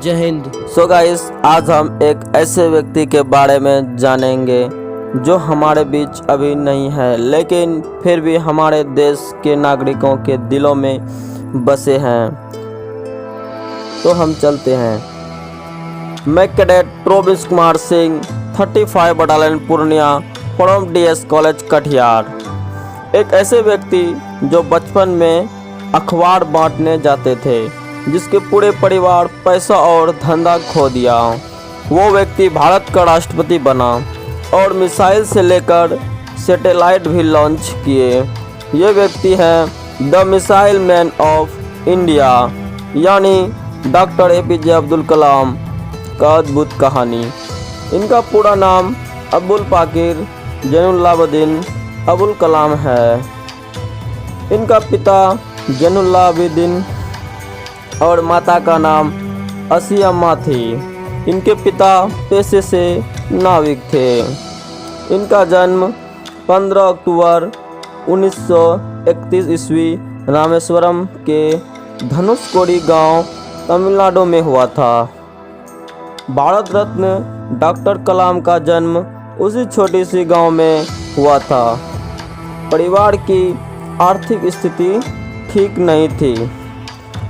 जय Hind. So guys, आज हम एक ऐसे व्यक्ति के बारे में जानेंगे जो हमारे बीच अभी नहीं है, लेकिन फिर भी हमारे देश के नागरिकों के दिलों में बसे हैं। तो हम चलते हैं। मैं cadet province Kumar Singh, 35 battalion Purnia, from DS college Katihar. एक ऐसे व्यक्ति जो बचपन में अखबार बांटने जाते थे, जिसके पूरे परिवार पैसा और धंधा खो दिया। वो व्यक्ति भारत का राष्ट्रपति बना और मिसाइल से लेकर सैटेलाइट भी लॉन्च किए। ये व्यक्ति हैं the missile man of India, यानी डॉक्टर एपीजे अब्दुल कलाम का अद्भुत कहानी। इनका पूरा नाम अब्दुल पाकिर जैनुलाब्दीन अबुल कलाम है। इनका पिता जैनुलाब्दीन और माता का नाम असियम्मा थी। इनके पिता पेशे से नाविक थे। इनका जन्म 15 अक्टूबर 1931 ईस्वी रामेश्वरम के धनुषकोडी गांव, तमिलनाडु में हुआ था। भारत रत्न डॉक्टर कलाम का जन्म उसी छोटी सी गांव में हुआ था। परिवार की आर्थिक स्थिति ठीक नहीं थी।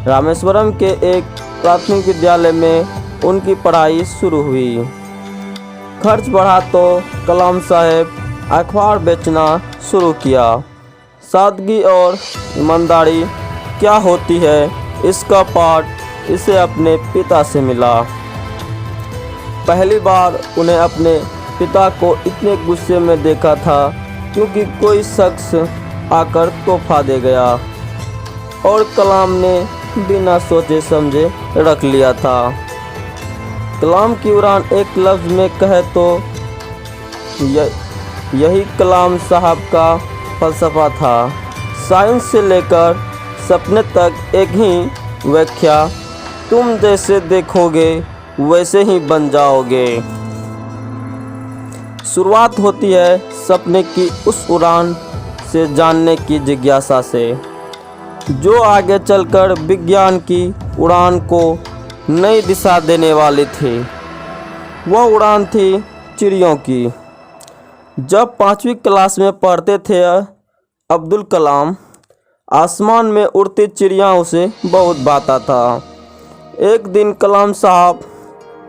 रामेश्वरम के एक प्राथमिक विद्यालय में उनकी पढ़ाई शुरू हुई। खर्च बढ़ा तो कलाम साहब अखबार बेचना शुरू किया। सादगी और ईमानदारी क्या होती है, इसका पाठ इसे अपने पिता से मिला। पहली बार उन्हें अपने पिता को इतने गुस्से में देखा था क्योंकि कोई शख्स आकर तोहफा दे गया और कलाम ने बिना सोचे समझे रख लिया था। कलाम की उड़ान एक लफ्ज़ में कहे तो यही कलाम साहब का फलसफा था। साइंस से लेकर सपने तक एक ही व्याख्या, तुम जैसे देखोगे वैसे ही बन जाओगे। शुरुआत होती है सपने की उस उड़ान से जानने की जिज्ञासा से, जो आगे चलकर विज्ञान की उड़ान को नई दिशा देने वाली थी। वह उड़ान थी चिड़ियों की। जब 5वीं क्लास में पढ़ते थे अब्दुल कलाम, आसमान में उड़ती चिड़िया उसे बहुत भाता था। एक दिन कलाम साहब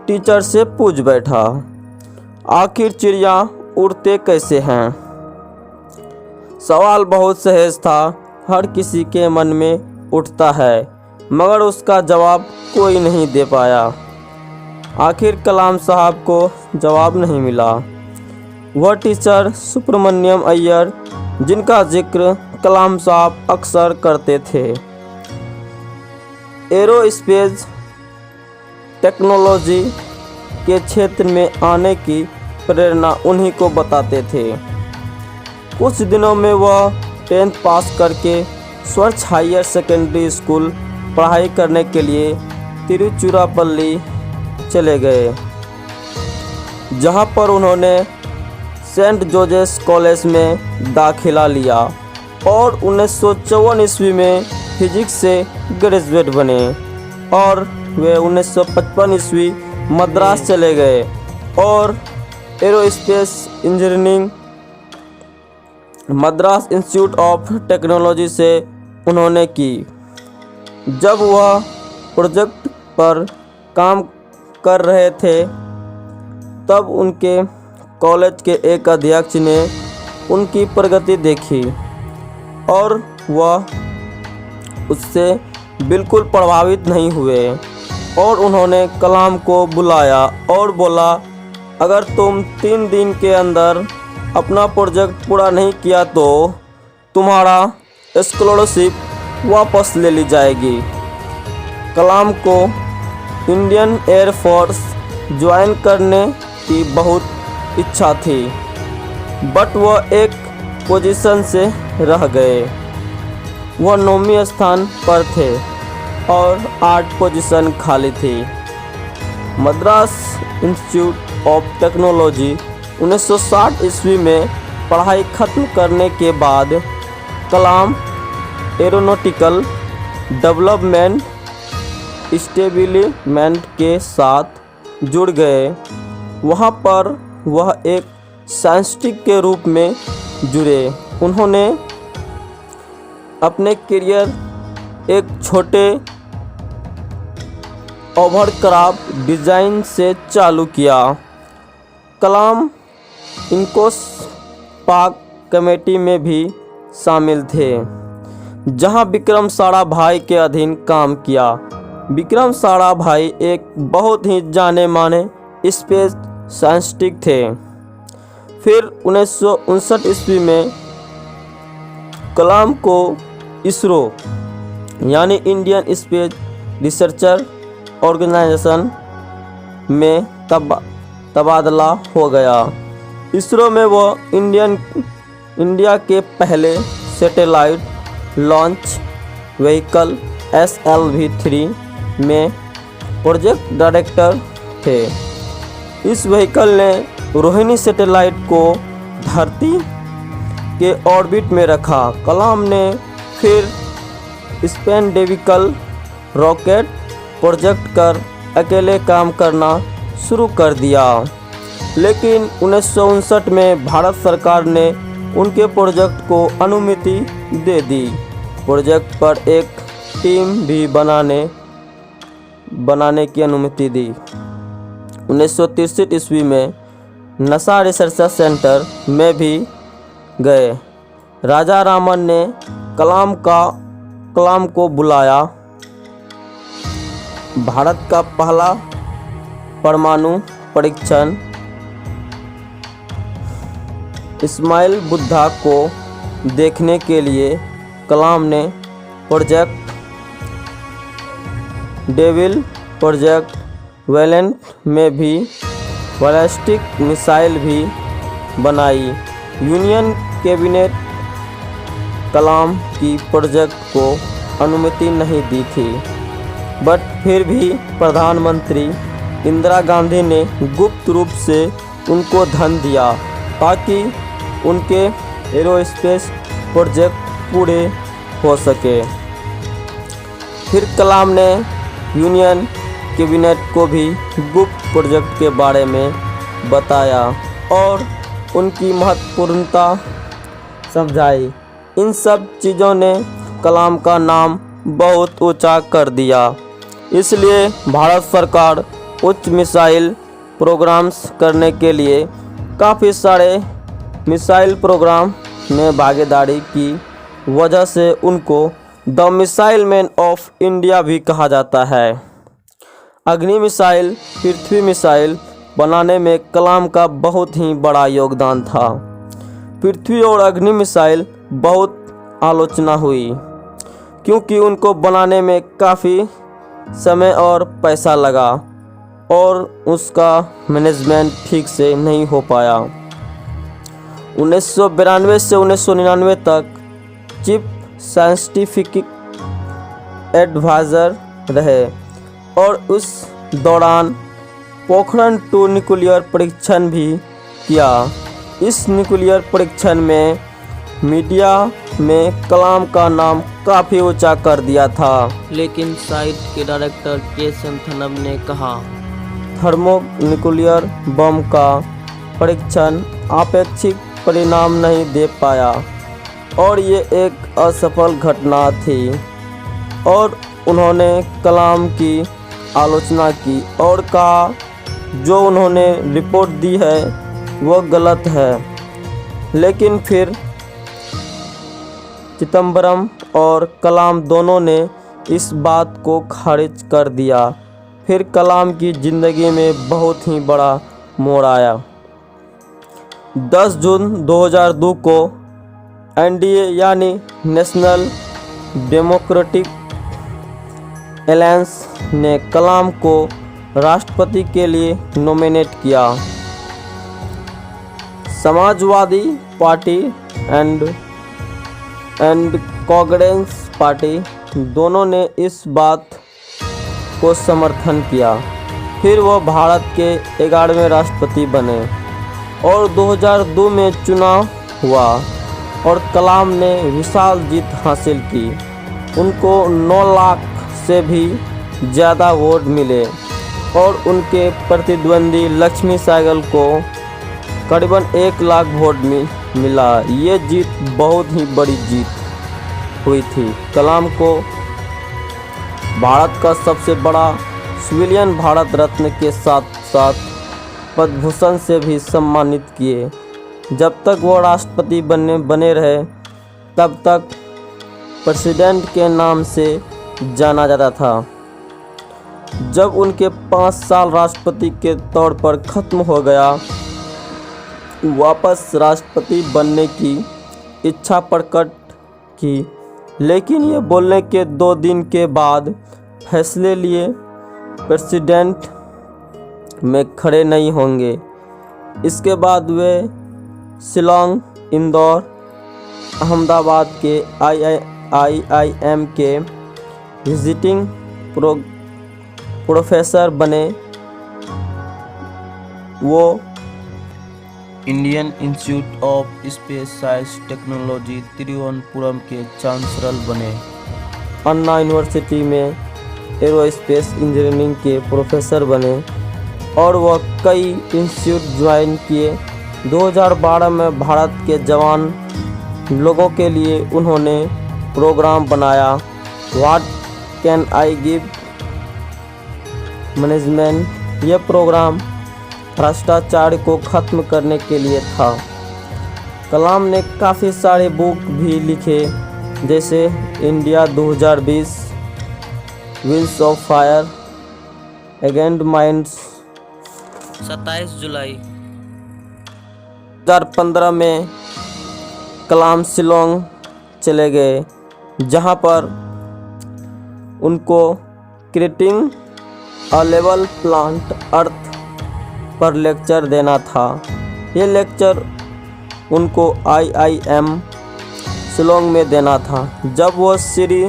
टीचर से पूछ बैठा, आखिर चिड़िया उड़ते कैसे हैं? सवाल बहुत सहज था, हर किसी के मन में उठता है, मगर उसका जवाब कोई नहीं दे पाया। आखिर कलाम साहब को जवाब नहीं मिला। वह टीचर सुब्रमण्यम अय्यर, जिनका जिक्र कलाम साहब अक्सर करते थे, एरोस्पेस टेक्नोलॉजी के क्षेत्र में आने की प्रेरणा उन्हीं को बताते थे। कुछ दिनों में वह 10th पास करके स्वच्छ हायर सेकेंडरी स्कूल पढ़ाई करने के लिए तिरुचिरापल्ली चले गए, जहां पर उन्होंने सेंट जॉर्जेस कॉलेज में दाखिला लिया और 1954 ईस्वी में फिजिक्स से ग्रेजुएट बने और वे 1955 ईस्वी मद्रास चले गए और aerospace engineering Madras institute of technology से उन्होंने की। जब वह प्रोजेक्ट पर काम कर रहे थे, तब उनके कॉलेज के एक अध्यक्ष ने उनकी प्रगति देखी और वह उससे बिल्कुल प्रभावित नहीं हुए और उन्होंने कलाम को बुलाया और बोला, अगर तुम 3 दिन के अंदर अपना प्रोजेक्ट पूरा नहीं किया तो तुम्हारा स्कॉलरशिप वापस ले ली जाएगी। कलाम को इंडियन एयर फोर्स ज्वाइन करने की बहुत इच्छा थी, बट वह एक पोजीशन से रह गए। वह 9वें स्थान पर थे और 8 पोजीशन खाली थी। मद्रास इंस्टीट्यूट ऑफ टेक्नोलॉजी 1960 ईस्वी में पढ़ाई खत्म करने के बाद कलाम एरोनॉटिकल डेवलपमेंट एस्टेब्लिशमेंट के साथ जुड़ गए। वहाँ पर वह एक साइंटिस्ट के रूप में जुड़े। उन्होंने अपने करियर एक छोटे ओवरक्राफ्ट डिज़ाइन से चालू किया। कलाम इनको पाक कमेटी में भी शामिल थे, जहां विक्रम साराभाई के अधीन काम किया। विक्रम साराभाई एक बहुत ही जाने माने स्पेस साइंटिस्ट थे। फिर 1959 ईस्वी में कलाम को इसरो यानी इंडियन स्पेस रिसर्चर ऑर्गेनाइजेशन में तबादला हो गया। इसरो में वो इंडिया के पहले सैटेलाइट लॉन्च व्हीकल SLV-3 में प्रोजेक्ट डायरेक्टर थे। इस व्हीकल ने रोहिणी सैटेलाइट को धरती के ऑर्बिट में रखा। कलाम ने फिर स्पेंडेविकल रॉकेट प्रोजेक्ट कर अकेले काम करना शुरू कर दिया, लेकिन 1959 में भारत सरकार ने उनके प्रोजेक्ट को अनुमति दे दी। प्रोजेक्ट पर एक टीम भी बनाने की अनुमति दी। 1963 ईस्वी में नासा रिसर्च सेंटर में भी गए। राजा रामन ने कलाम को बुलाया। भारत का पहला परमाणु परीक्षण इस्माइल बुद्धा को देखने के लिए कलाम ने प्रोजेक्ट डेविल, प्रोजेक्ट वैलेंट में भी बैलिस्टिक मिसाइल भी बनाई। यूनियन कैबिनेट कलाम की प्रोजेक्ट को अनुमति नहीं दी थी, बट फिर भी प्रधानमंत्री इंदिरा गांधी ने गुप्त रूप से उनको धन दिया ताकि उनके एरोस्पेस प्रोजेक्ट पूरे हो सके। फिर कलाम ने यूनियन कैबिनेट को भी गुप्त प्रोजेक्ट के बारे में बताया और उनकी महत्वपूर्णता समझाई। इन सब चीज़ों ने कलाम का नाम बहुत ऊंचा कर दिया। इसलिए भारत सरकार उच्च मिसाइल प्रोग्राम्स करने के लिए काफ़ी सारे मिसाइल प्रोग्राम में भागीदारी की वजह से उनको the missile man of India भी कहा जाता है। अग्नि मिसाइल, पृथ्वी मिसाइल बनाने में कलाम का बहुत ही बड़ा योगदान था। पृथ्वी और अग्नि मिसाइल बहुत आलोचना हुई क्योंकि उनको बनाने में काफ़ी समय और पैसा लगा और उसका मैनेजमेंट ठीक से नहीं हो पाया। 1992 से 1999 तक चीफ साइंटिफिक एडवाइज़र रहे और उस दौरान पोखरण 2 न्यूक्लियर परीक्षण भी किया। इस न्यूक्लियर परीक्षण में मीडिया में कलाम का नाम काफ़ी ऊंचा कर दिया था, लेकिन साइट के डायरेक्टर के संथनम ने कहा थर्मोन्यूक्लियर बम का परीक्षण अपेक्षित परिणाम नहीं दे पाया और ये एक असफल घटना थी और उन्होंने कलाम की आलोचना की और कहा जो उन्होंने रिपोर्ट दी है वो गलत है। लेकिन फिर चिदम्बरम और कलाम दोनों ने इस बात को खारिज कर दिया। फिर कलाम की ज़िंदगी में बहुत ही बड़ा मोड़ आया। 10 जून 2002 को NDA यानी नेशनल डेमोक्रेटिक अलायंस ने कलाम को राष्ट्रपति के लिए नॉमिनेट किया। Samajwadi party and Congress party दोनों ने इस बात को समर्थन किया। फिर वो भारत के 11वें राष्ट्रपति बने और 2002 में चुनाव हुआ और कलाम ने विशाल जीत हासिल की। उनको 9 लाख से भी ज़्यादा वोट मिले और उनके प्रतिद्वंदी लक्ष्मी सहगल को करीबन 1 लाख वोट मिला। ये जीत बहुत ही बड़ी जीत हुई थी। कलाम को भारत का सबसे बड़ा सिविलियन भारत रत्न के साथ साथ पद्म भूषण से भी सम्मानित किए। जब तक वो राष्ट्रपति बने रहे तब तक प्रेसिडेंट के नाम से जाना जाता था। जब उनके 5 साल राष्ट्रपति के तौर पर खत्म हो गया, वापस राष्ट्रपति बनने की इच्छा प्रकट की, लेकिन ये बोलने के 2 दिन के बाद फैसले लिए प्रेसिडेंट में खड़े नहीं होंगे। इसके बाद वे शिलोंग, इंदौर, अहमदाबाद के IIM के विजिटिंग प्रोफेसर बने। वो Indian institute of space science technology Thiruvananthapuram के चांसलर बने। अन्ना यूनिवर्सिटी में एरोस्पेस इंजीनियरिंग के प्रोफेसर बने और वह कई इंस्टीट्यूट ज्वाइन किए। 2012 में भारत के जवान लोगों के लिए उन्होंने प्रोग्राम बनाया, what can I give management. यह प्रोग्राम भ्रष्टाचार को ख़त्म करने के लिए था। कलाम ने काफ़ी सारे बुक भी लिखे, जैसे India 2020, wings of fire, against minds. 27 जुलाई 2015 में कलाम शिलोंग चले गए, जहां पर उनको क्रिएटिंग अ लेवल प्लांट अर्थ पर लेक्चर देना था। ये लेक्चर उनको IIM शिलोंग में देना था। जब वो सीढ़ी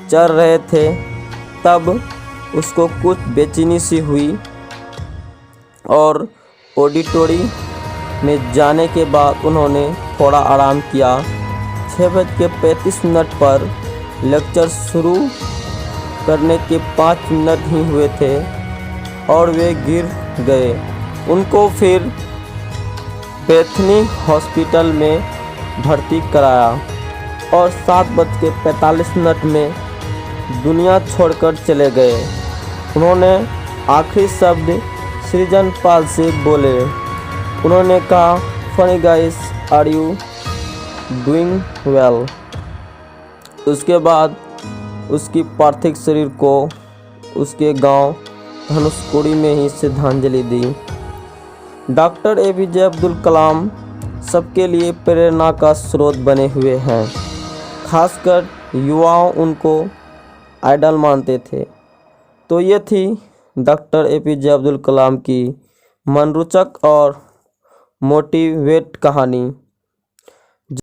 चढ़ रहे थे तब उसको कुछ बेचैनी सी हुई और ऑडिटोरी में जाने के बाद उन्होंने थोड़ा आराम किया। 6:35 पर लेक्चर शुरू करने के 5 मिनट ही हुए थे और वे गिर गए। उनको फिर बेथनी हॉस्पिटल में भर्ती कराया और 7:45 में दुनिया छोड़कर चले गए। उन्होंने आखिरी शब्द सृजन पाल से बोले। उन्होंने कहा, funny guys, are you doing well. उसके बाद उसकी पार्थिव शरीर को उसके गांव धनुषकोडी में ही श्रद्धांजलि दी। डॉक्टर APJ अब्दुल कलाम सबके लिए प्रेरणा का स्रोत बने हुए हैं। खासकर युवाओं उनको आइडल मानते थे। तो ये थी डॉक्टर APJ अब्दुल कलाम की मनरोचक और मोटिवेट कहानी।